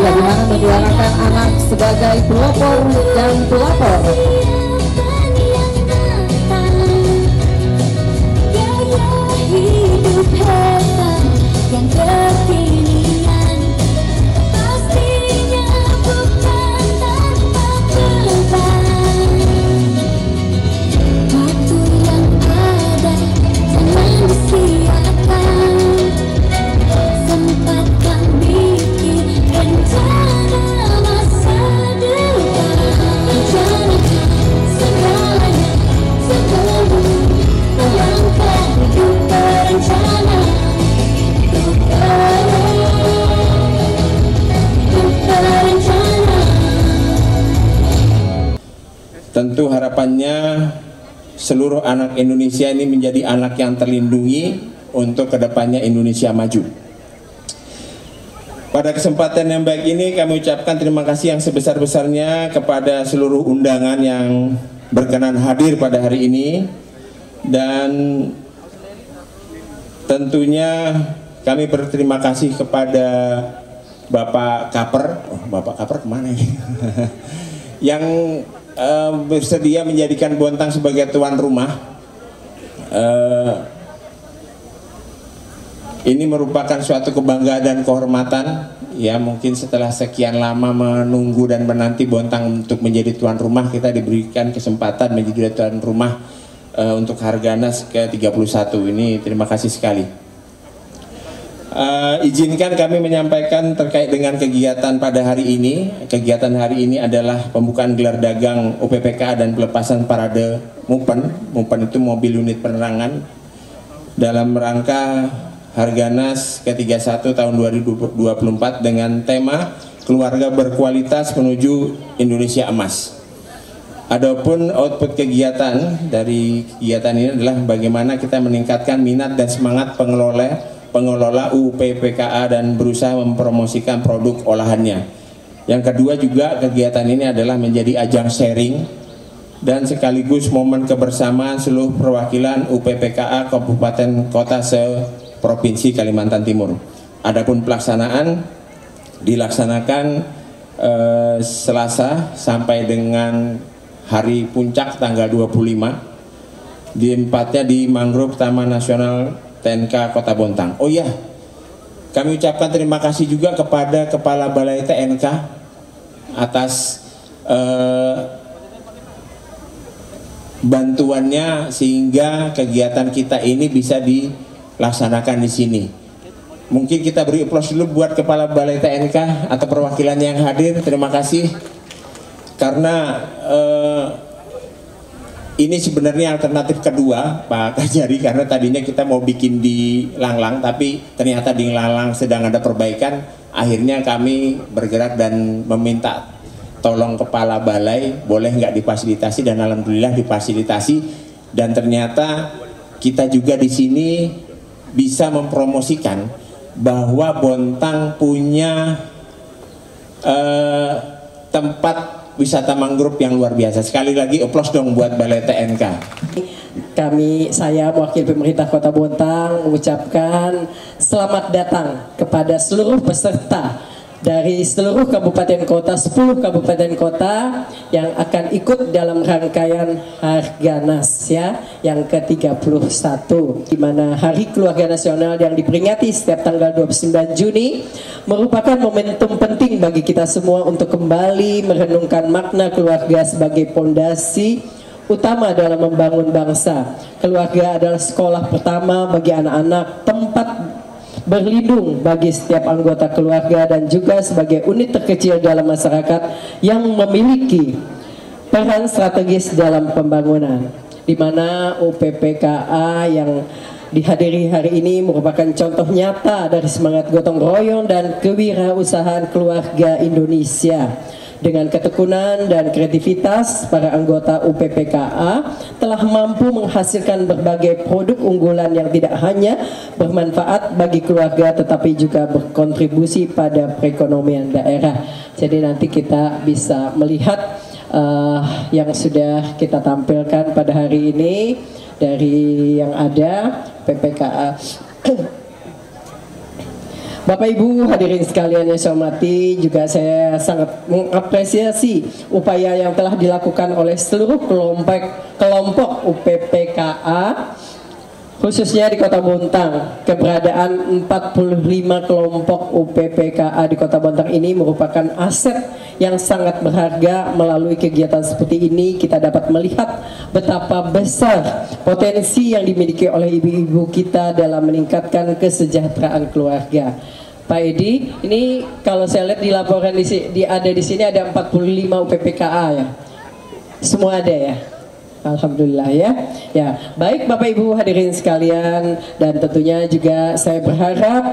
Ya, di mana menyuarakan anak sebagai pelopor dan pelapor. Hidup hebat yang kekinian pastinya bukan tanpa beban. Waktu yang ada jangan disia-siakan. Sempatkan bikin rencana masa depan. Rencanakan segalanya sebelum melangkah hidup berencana. Tentu harapannya seluruh anak Indonesia ini menjadi anak yang terlindungi untuk kedepannya Indonesia maju. Pada kesempatan yang baik ini kami ucapkan terima kasih yang sebesar-besarnya kepada seluruh undangan yang berkenan hadir pada hari ini. Dan tentunya kami berterima kasih kepada Bapak Kaper. Oh, Bapak Kaper kemana ini? Yang bersedia menjadikan Bontang sebagai tuan rumah. Ini merupakan suatu kebanggaan dan kehormatan. Ya, mungkin setelah sekian lama menunggu dan menanti Bontang untuk menjadi tuan rumah, kita diberikan kesempatan menjadi tuan rumah untuk Harganas ke-31 ini. Terima kasih sekali. Izinkan kami menyampaikan terkait dengan kegiatan pada hari ini. Kegiatan hari ini adalah pembukaan gelar dagang UPPKA dan pelepasan parade MUPEN. MUPEN itu mobil unit penerangan dalam rangka Harganas ke-31 tahun 2024 dengan tema Keluarga Berkualitas Menuju Indonesia Emas. Adapun output kegiatan dari kegiatan ini adalah bagaimana kita meningkatkan minat dan semangat pengelola UPPKA dan berusaha mempromosikan produk olahannya. Yang kedua juga kegiatan ini adalah menjadi ajang sharing dan sekaligus momen kebersamaan seluruh perwakilan UPPKA Kabupaten Kota se-Provinsi Kalimantan Timur. Adapun pelaksanaan dilaksanakan Selasa sampai dengan hari puncak tanggal 25 tempatnya di Mangrove Taman Nasional TNK Kota Bontang. Oh iya, kami ucapkan terima kasih juga kepada Kepala Balai TNK atas bantuannya sehingga kegiatan kita ini bisa dilaksanakan di sini. Mungkin kita beri aplaus dulu buat Kepala Balai TNK atau perwakilan yang hadir. Terima kasih. Karena ini sebenarnya alternatif kedua Pak Kajari, karena tadinya kita mau bikin di Langlang, tapi ternyata di Langlang sedang ada perbaikan. Akhirnya kami bergerak dan meminta tolong Kepala Balai boleh nggak difasilitasi, dan alhamdulillah difasilitasi. Dan ternyata kita juga di sini bisa mempromosikan bahwa Bontang punya tempat wisata mangrove yang luar biasa. Sekali lagi aplaus dong buat Balai TNK. Saya mewakili pemerintah Kota Bontang mengucapkan selamat datang kepada seluruh peserta dari seluruh kabupaten kota, 10 kabupaten kota yang akan ikut dalam rangkaian Harganas ya yang ke-31, di mana Hari Keluarga Nasional yang diperingati setiap tanggal 29 Juni merupakan momentum penting bagi kita semua untuk kembali merenungkan makna keluarga sebagai pondasi utama dalam membangun bangsa. Keluarga adalah sekolah pertama bagi anak-anak, tempat berlindung bagi setiap anggota keluarga, dan juga sebagai unit terkecil dalam masyarakat yang memiliki peran strategis dalam pembangunan, di mana UPPKA yang dihadiri hari ini merupakan contoh nyata dari semangat gotong royong dan kewirausahaan keluarga Indonesia. Dengan ketekunan dan kreativitas, para anggota UPPKA telah mampu menghasilkan berbagai produk unggulan yang tidak hanya bermanfaat bagi keluarga tetapi juga berkontribusi pada perekonomian daerah. Jadi nanti kita bisa melihat yang sudah kita tampilkan pada hari ini dari yang ada PPKA. Bapak Ibu hadirin sekalian yang saya hormati, juga saya sangat mengapresiasi upaya yang telah dilakukan oleh seluruh kelompok UPPKA, khususnya di Kota Bontang. Keberadaan 45 kelompok UPPKA di Kota Bontang ini merupakan aset yang sangat berharga. Melalui kegiatan seperti ini kita dapat melihat betapa besar potensi yang dimiliki oleh ibu-ibu kita dalam meningkatkan kesejahteraan keluarga. Pak Edi, ini kalau saya lihat di laporan ada di sini ada 45 UPPKA ya. Semua ada ya. Alhamdulillah ya. Ya, baik Bapak Ibu hadirin sekalian, dan tentunya juga saya berharap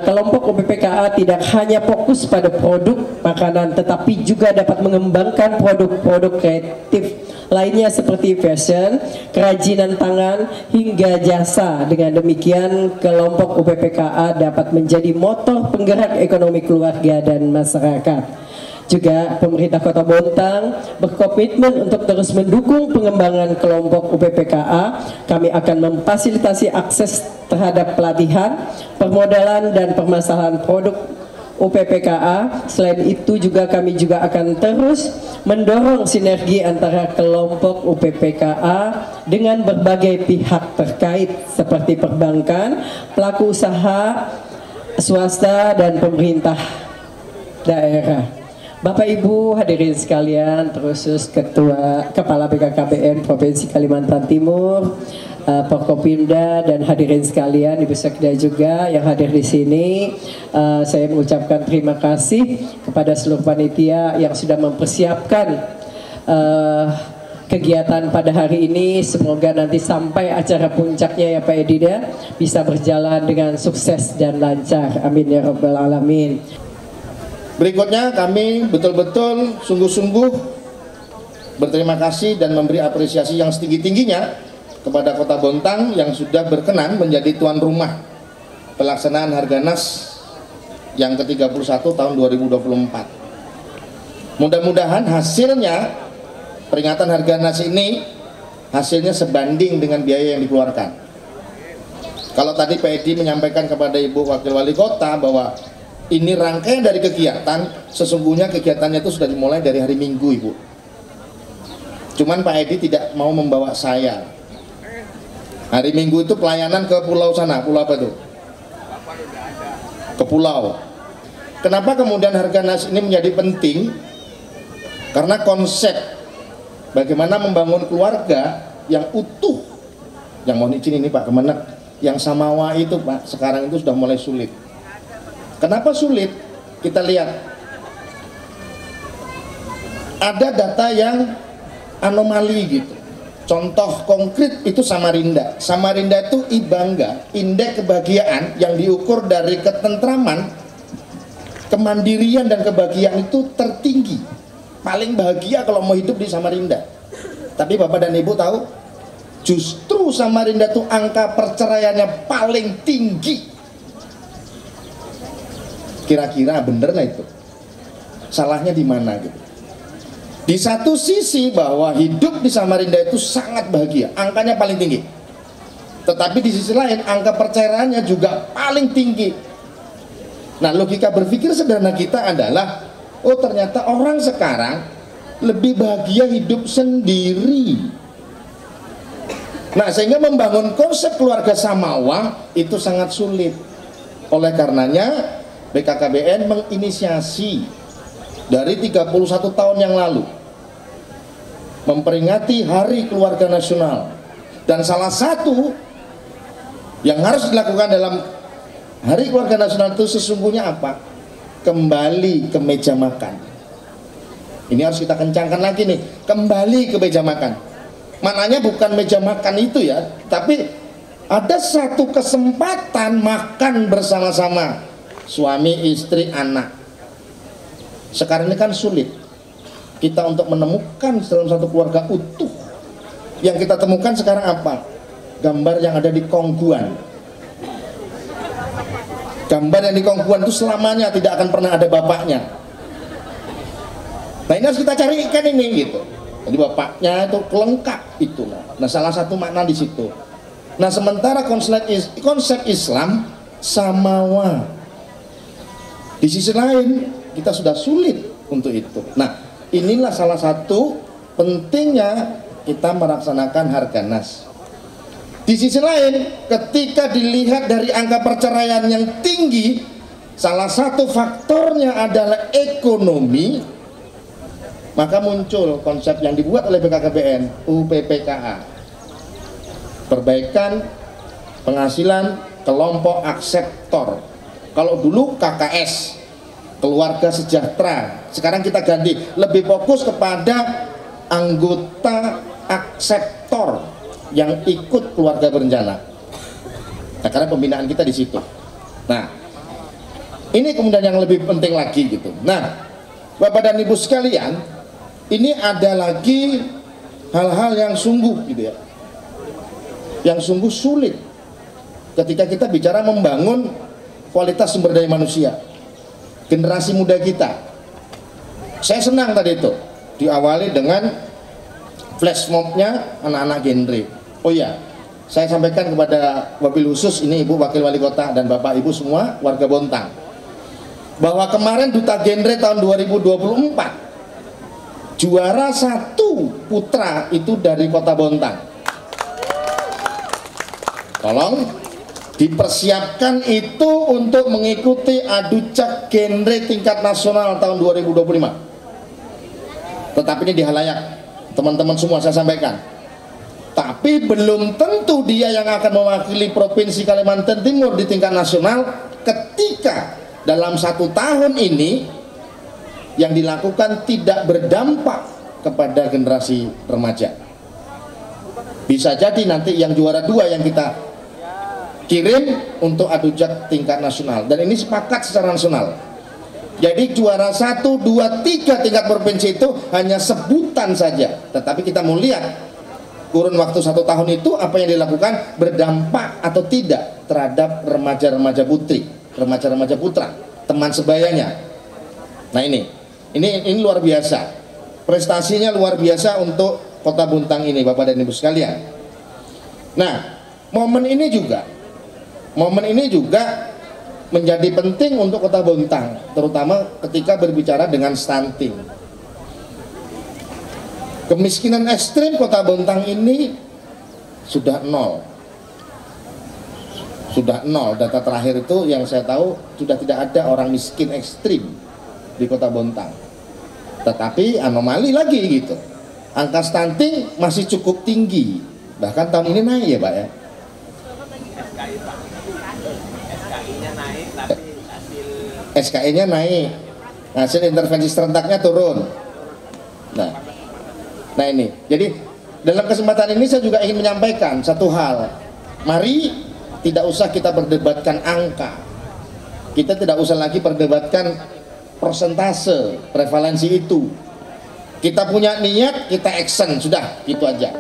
kelompok UPPKA tidak hanya fokus pada produk makanan, tetapi juga dapat mengembangkan produk-produk kreatif lainnya seperti fashion, kerajinan tangan, hingga jasa. Dengan demikian, kelompok UPPKA dapat menjadi motor penggerak ekonomi keluarga dan masyarakat. Juga pemerintah Kota Bontang berkomitmen untuk terus mendukung pengembangan kelompok UPPKA. Kami akan memfasilitasi akses terhadap pelatihan, permodalan, dan permasalahan produk UPPKA. Selain itu juga kami juga akan terus mendorong sinergi antara kelompok UPPKA dengan berbagai pihak terkait seperti perbankan, pelaku usaha, swasta, dan pemerintah daerah. Bapak Ibu hadirin sekalian, terkhusus Kepala BKKBN Provinsi Kalimantan Timur, Forkopimda, dan hadirin sekalian, Ibu Sekda juga yang hadir di sini, saya mengucapkan terima kasih kepada seluruh panitia yang sudah mempersiapkan kegiatan pada hari ini. Semoga nanti sampai acara puncaknya ya Pak Edida bisa berjalan dengan sukses dan lancar. Amin ya rabbal alamin. Berikutnya kami betul-betul sungguh-sungguh berterima kasih dan memberi apresiasi yang setinggi-tingginya kepada Kota Bontang yang sudah berkenan menjadi tuan rumah pelaksanaan Harganas yang ke-31 tahun 2024. Mudah-mudahan hasilnya peringatan Harganas ini hasilnya sebanding dengan biaya yang dikeluarkan. Kalau tadi Pak Edi menyampaikan kepada Ibu Wakil Wali Kota bahwa ini rangkaian dari kegiatan, sesungguhnya kegiatannya itu sudah dimulai dari hari Minggu, Ibu. Cuman Pak Edi tidak mau membawa saya. Hari Minggu itu pelayanan ke pulau sana, pulau apa itu? Ke pulau. Kenapa kemudian Harganas ini menjadi penting? Karena konsep bagaimana membangun keluarga yang utuh. Yang mohon izin ini Pak Kemenak, yang Samawa itu Pak, sekarang itu sudah mulai sulit. Kenapa sulit? Kita lihat ada data yang anomali gitu. Contoh konkret itu Samarinda. Samarinda itu IBangga, indeks kebahagiaan yang diukur dari ketentraman, kemandirian, dan kebahagiaan itu tertinggi. Paling bahagia kalau mau hidup di Samarinda. Tapi Bapak dan Ibu tahu, justru Samarinda itu angka perceraiannya paling tinggi. Kira-kira bener lah itu, salahnya di mana gitu. Di satu sisi bahwa hidup di Samarinda itu sangat bahagia, angkanya paling tinggi, tetapi di sisi lain angka perceraiannya juga paling tinggi. Nah, logika berpikir sederhana kita adalah, oh ternyata orang sekarang lebih bahagia hidup sendiri. Nah, sehingga membangun konsep keluarga Samawa itu sangat sulit. Oleh karenanya BKKBN menginisiasi dari 31 tahun yang lalu memperingati Hari Keluarga Nasional, dan salah satu yang harus dilakukan dalam Hari Keluarga Nasional itu sesungguhnya apa? Kembali ke meja makan. Ini harus kita kencangkan lagi nih, kembali ke meja makan. Maknanya bukan meja makan itu ya, tapi ada satu kesempatan makan bersama-sama suami, istri, anak. Sekarang ini kan sulit kita untuk menemukan dalam satu keluarga utuh. Yang kita temukan sekarang apa? Gambar yang ada di kongguan. Gambar yang di kongguan itu selamanya tidak akan pernah ada bapaknya. Nah, ini harus kita carikan ini gitu. Jadi bapaknya itu lengkap itu. Nah, salah satu makna di situ. Nah, sementara konsep Islam Samawa, Di sisi lain kita sudah sulit untuk itu. Nah, inilah salah satu pentingnya kita melaksanakan Harganas. Di sisi lain, ketika dilihat dari angka perceraian yang tinggi, salah satu faktornya adalah ekonomi, maka muncul konsep yang dibuat oleh BKKBN, UPPKA, perbaikan penghasilan kelompok akseptor. Kalau dulu KKS, keluarga sejahtera, sekarang kita ganti, lebih fokus kepada anggota akseptor yang ikut keluarga berencana. Nah, karena pembinaan kita di situ. Nah, ini kemudian yang lebih penting lagi gitu. Nah, Bapak dan Ibu sekalian, ini ada lagi hal-hal yang sungguh gitu ya, yang sungguh sulit ketika kita bicara membangun kualitas sumber daya manusia generasi muda kita. Saya senang tadi itu diawali dengan flash mobnya anak-anak genre. Oh iya, saya sampaikan kepada wabil khusus ini Ibu Wakil Wali Kota dan Bapak Ibu semua warga Bontang, bahwa kemarin Duta Genre tahun 2024 juara 1 putra itu dari Kota Bontang. Tolong dipersiapkan itu untuk mengikuti adu cak genre tingkat nasional tahun 2025. Tetapi ini di halayak, teman-teman semua saya sampaikan. Tapi belum tentu dia yang akan mewakili Provinsi Kalimantan Timur di tingkat nasional ketika dalam 1 tahun ini yang dilakukan tidak berdampak kepada generasi remaja. Bisa jadi nanti yang juara 2 yang kita kirim untuk adu jak tingkat nasional, dan ini sepakat secara nasional. Jadi juara 1, 2, 3 tingkat provinsi itu hanya sebutan saja, tetapi kita mau lihat kurun waktu 1 tahun itu apa yang dilakukan berdampak atau tidak terhadap remaja-remaja putri, remaja-remaja putra, teman sebayanya. Nah ini luar biasa, prestasinya luar biasa untuk Kota Bontang ini, Bapak dan Ibu sekalian. Nah, momen ini juga menjadi penting untuk Kota Bontang, terutama ketika berbicara dengan stunting. Kemiskinan ekstrim Kota Bontang ini sudah nol. Data terakhir itu yang saya tahu sudah tidak ada orang miskin ekstrim di Kota Bontang. Tetapi anomali lagi gitu, angka stunting masih cukup tinggi, bahkan tahun ini naik ya Pak ya. SKI-nya naik, hasil intervensi serentaknya turun. Nah ini, jadi dalam kesempatan ini saya juga ingin menyampaikan satu hal. Mari tidak usah kita perdebatkan angka, kita tidak usah lagi perdebatkan persentase prevalensi itu. Kita punya niat, kita action, sudah gitu aja.